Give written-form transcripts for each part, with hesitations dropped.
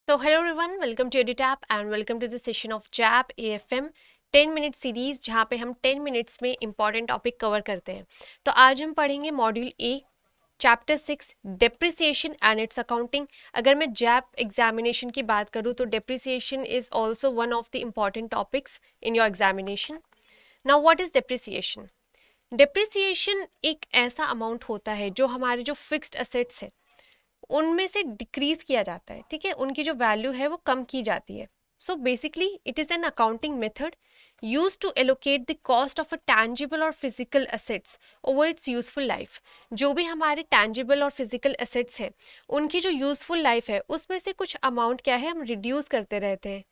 So hello everyone, welcome to EduTap and welcome to the session of JAP AFM 10 minute series जहाँ पे हम 10 minutes में important topic cover करते हैं। तो आज हम पढ़ेंगे module A chapter 6 depreciation and it's accounting. अगर मैं जैप एग्जामिनेशन की बात करूँ तो depreciation is also one of the important topics in your examination. Now what is depreciation? Depreciation एक ऐसा अमाउंट होता है जो हमारे जो फिक्स्ड असेट्स है उनमें से डिक्रीज किया जाता है, ठीक है, उनकी जो वैल्यू है वो कम की जाती है। So basically it is an accounting method use to allocate the cost of a tangible or physical assets over its useful life. जो भी हमारे टैंजिबल और फिजिकल असेट्स है उनकी जो यूजफुल लाइफ है उसमें से कुछ अमाउंट क्या है हम रिड्यूस करते रहते हैं।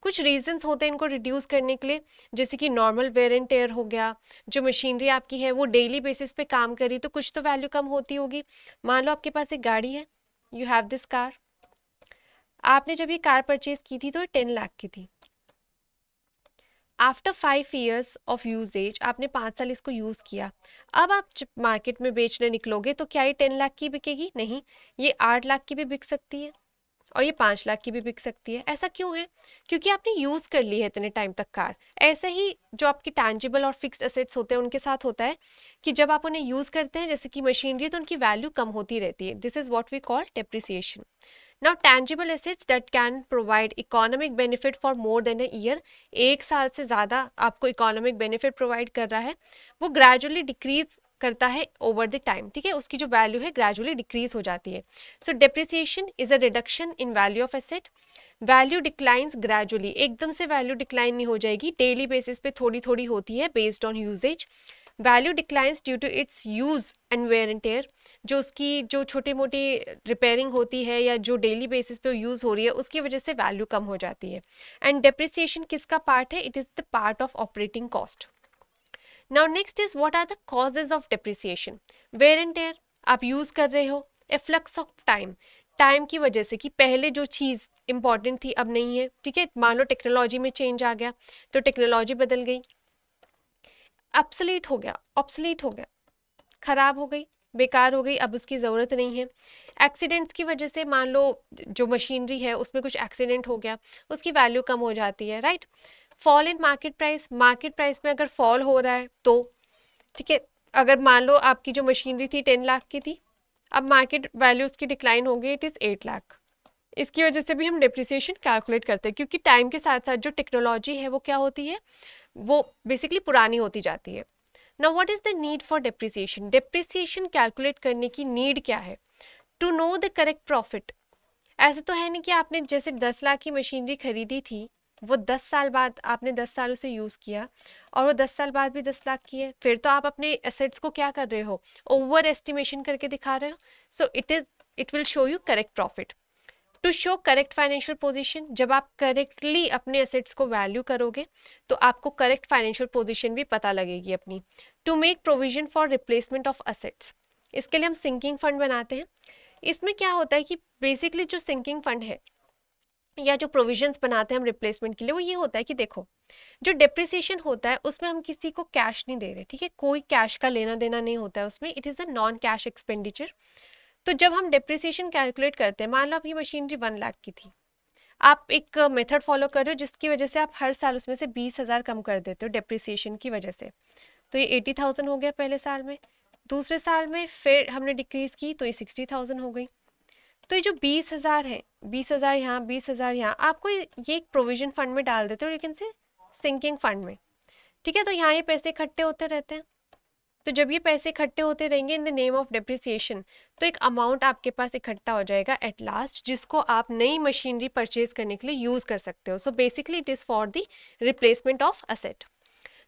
कुछ रीजंस होते हैं इनको रिड्यूस करने के लिए, जैसे कि नॉर्मल वेयर एंड टेयर हो गया, जो मशीनरी आपकी है वो डेली बेसिस पे काम करी तो कुछ तो वैल्यू कम होती होगी। मान लो आपके पास एक गाड़ी है, यू हैव दिस कार, आपने जब ये कार परचेज की थी तो 10 लाख की थी। आफ्टर 5 ईयर्स ऑफ यूजेज आपने 5 साल इसको यूज़ किया। अब आप जब मार्केट में बेचने निकलोगे तो क्या ये 10 लाख की बिकेगी? नहीं, ये 8 लाख की भी बिक सकती है और ये 5 लाख की भी बिक सकती है। ऐसा क्यों है? क्योंकि आपने यूज़ कर ली है इतने टाइम तक कार। ऐसे ही जो आपकी टैंजिबल और फिक्स्ड एसेट्स होते हैं उनके साथ होता है कि जब आप उन्हें यूज़ करते हैं जैसे कि मशीनरी तो उनकी वैल्यू कम होती रहती है। This is what we call depreciation. Now tangible assets that can provide economic benefit for more than a year, एक साल से ज़्यादा आपको इकोनॉमिक बेनिफिट प्रोवाइड कर रहा है, वो ग्रेजुअली डिक्रीज करता है ओवर द टाइम, ठीक है, उसकी जो वैल्यू है ग्रेजुअली डिक्रीज हो जाती है। सो depreciation is a reduction in value of asset. Value declines gradually, एकदम से वैल्यू डिक्लाइन नहीं हो जाएगी, डेली बेसिस पे थोड़ी थोड़ी होती है based on usages. Value declines due to its use and wear and tear, जो उसकी जो छोटी मोटी रिपेयरिंग होती है या जो डेली बेसिस पे यूज़ हो रही है उसकी वजह से वैल्यू कम हो जाती है। एंड डेप्रिसिएशन किसका पार्ट है? It is the part of operating cost. Now next is what are the causes of depreciation? Wear and tear आप यूज़ कर रहे हो, एफ्लक्स ऑफ टाइम, टाइम की वजह से कि पहले जो चीज़ इंपॉर्टेंट थी अब नहीं है, ठीक है, मान लो टेक्नोलॉजी में चेंज आ गया तो टेक्नोलॉजी बदल गई, ऑब्सोलीट हो गया, खराब हो गई, बेकार हो गई, अब उसकी ज़रूरत नहीं है। एक्सीडेंट्स की वजह से मान लो जो मशीनरी है उसमें कुछ एक्सीडेंट हो गया, उसकी वैल्यू कम हो जाती है, right. Fall in market price, market price में अगर फॉल हो रहा है तो, ठीक है, अगर मान लो आपकी जो मशीनरी थी 10 लाख की थी, अब मार्केट वैल्यू उसकी डिक्लाइन हो गई, इट इज़ 8 लाख। इसकी वजह से भी हम डेप्रिसिएशन कैलकुलेट करते हैं, क्योंकि टाइम के साथ साथ जो टेक्नोलॉजी है वो क्या होती है, वो बेसिकली पुरानी होती जाती है। Now what is the need for depreciation? Depreciation calculate करने की नीड क्या है? To know the correct profit. ऐसा तो है नहीं कि आपने जैसे 10 लाख की मशीनरी खरीदी थी, वो 10 साल बाद आपने 10 साल उसे यूज़ किया और वो 10 साल बाद भी 10 लाख की है, फिर तो आप अपने एसेट्स को क्या कर रहे हो, ओवर एस्टिमेशन करके दिखा रहे हो। So it will show you correct profit. To show correct financial position, जब आप करेक्टली अपने एसेट्स को वैल्यू करोगे तो आपको करेक्ट फाइनेंशियल पोजीशन भी पता लगेगी अपनी। To make provision for replacement of assets, इसके लिए हम सिंकिंग फंड बनाते हैं। इसमें क्या होता है कि बेसिकली जो सिंकिंग फंड है या जो प्रोविजंस बनाते हैं हम रिप्लेसमेंट के लिए, वो ये होता है कि देखो, जो डेप्रिसिएशन होता है उसमें हम किसी को कैश नहीं दे रहे, ठीक है, कोई कैश का लेना देना नहीं होता है उसमें, it is a non cash expenditure. तो जब हम डेप्रिसिएशन कैलकुलेट करते हैं, मान लो आपकी मशीनरी 1 लाख की थी, आप एक मेथड फॉलो कर रहे हो जिसकी वजह से आप हर साल उसमें से 20,000 कम कर देते हो डेप्रिसिएशन की वजह से, तो ये 80,000 हो गया पहले साल में। दूसरे साल में फिर हमने डिक्रीज की तो ये 60,000 हो गई। तो ये जो 20,000 है, 20,000 यहाँ, 20,000 यहाँ, आपको ये एक प्रोविजन फंड में डाल देते हो, लेकिन से सिंकिंग फंड में, ठीक है। तो यहाँ ये पैसे इकट्ठे होते रहते हैं, तो जब ये पैसे इकट्ठे होते रहेंगे in the name of depreciation, तो एक अमाउंट आपके पास इकट्ठा हो जाएगा एट लास्ट, जिसको आप नई मशीनरी परचेज करने के लिए यूज कर सकते हो। So basically it is for the replacement of asset.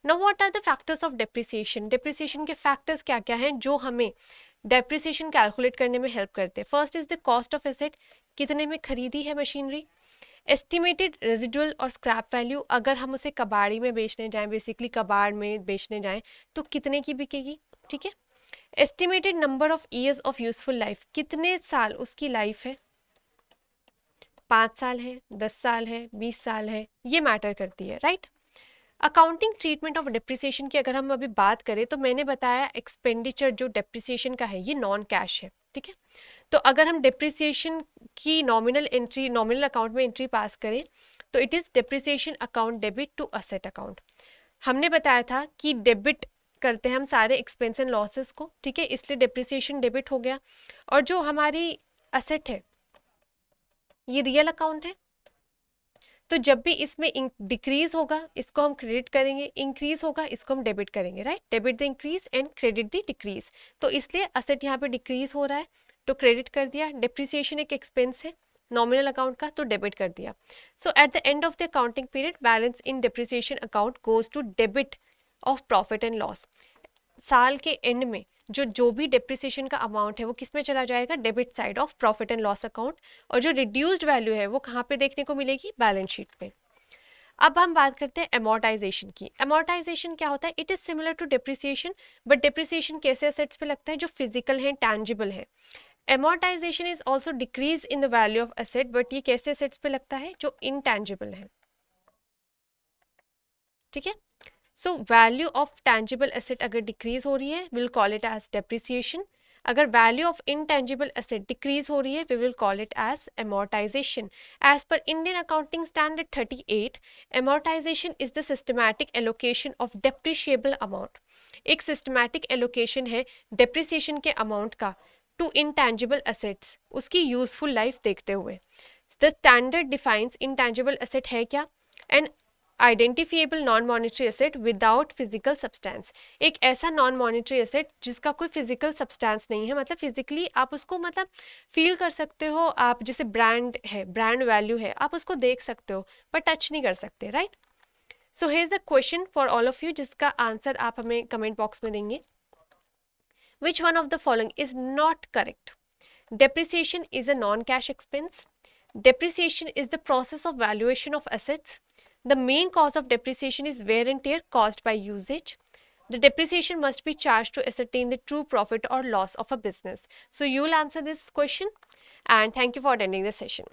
Now what are the factors of depreciation? Depreciation के फैक्टर्स क्या क्या हैं जो हमें डेप्रिसिएशन कैलकुलेट करने में हेल्प करते हैं? First is the cost of asset, कितने में खरीदी है मशीनरी। एस्टिमेटेड रेजिडुअल और स्क्रैप वैल्यू, अगर हम उसे कबाड़ी में बेचने जाएं, बेसिकली कबाड़ में बेचने जाएं तो कितने की बिकेगी, ठीक है। Estimated number of years of useful life, कितने साल उसकी लाइफ है, 5 साल है, 10 साल है, 20 साल है, ये मैटर करती है, right. Accounting treatment of depreciation की अगर हम अभी बात करें तो मैंने बताया एक्सपेंडिचर जो डेप्रिसिएशन का है ये नॉन कैश है, ठीक है। तो अगर हम डेप्रिसिएशन की नॉमिनल अकाउंट में एंट्री पास करें तो it is depreciation account debit to asset account. हमने बताया था कि डेबिट करते हैं हम सारे एक्सपेंस एंड लॉसेस को, ठीक है, इसलिए डेप्रिसिएशन डेबिट हो गया। और जो हमारी असेट है ये रियल अकाउंट है, तो जब भी इसमें डिक्रीज होगा इसको हम क्रेडिट करेंगे, इंक्रीज होगा इसको हम डेबिट करेंगे, right. Debit the increase and credit the decrease. तो इसलिए असेट यहाँ पे डिक्रीज हो रहा है तो क्रेडिट कर दिया, डेप्रिसिएशन एक एक्सपेंस है नॉमिनल अकाउंट का तो डेबिट कर दिया। So at the end of the accounting period balance in depreciation account goes to debit of profit and loss. साल के एंड में जो भी डेप्रिसिएशन का अमाउंट है वो किस में चला जाएगा, debit side of profit and loss account. और जो रिड्यूस्ड वैल्यू है वो कहाँ पे देखने को मिलेगी, बैलेंस शीट पे। अब हम बात करते हैं अमोर्टाइजेशन की। अमोर्टाइजेशन क्या होता है, it is similar to depreciation, but depreciation कैसे असेट्स पे लगता है, जो फिजिकल है, टैंजिबल है। Amortisation is also decrease in the value of asset, but ये कैसे असेट्स पे लगता है, जो इनटैंजिबल है, ठीक है। So value of tangible asset अगर डिक्रीज हो रही है will call it as depreciation. अगर value of intangible asset decrease हो रही है we will call it as amortisation. As per Indian accounting standard 38 amortisation is the systematic allocation of depreciable amount. एक systematic allocation है depreciation के amount का to intangible assets, उसकी useful life देखते हुए। The standard defines intangible asset है क्या, an identifiable non monetary asset without physical substance. एक ऐसा नॉन मॉनिटरी एसेट जिसका कोई फिजिकल सब्सटेंस नहीं है, मतलब फिजिकली आप उसको मतलब फील कर सकते हो, आप जैसे ब्रांड है, ब्रांड वैल्यू है, आप उसको देख सकते हो पर टच नहीं कर सकते, right. So here is the question for all of you जिसका आंसर आप हमें कमेंट बॉक्स में देंगे। Which one of the following is not correct? Depreciation is a non-cash expense. Depreciation is the process of valuation of assets. The main cause of depreciation is wear and tear caused by usage. The depreciation must be charged to ascertain the true profit or loss of a business. So you will answer this question and thank you for attending the session.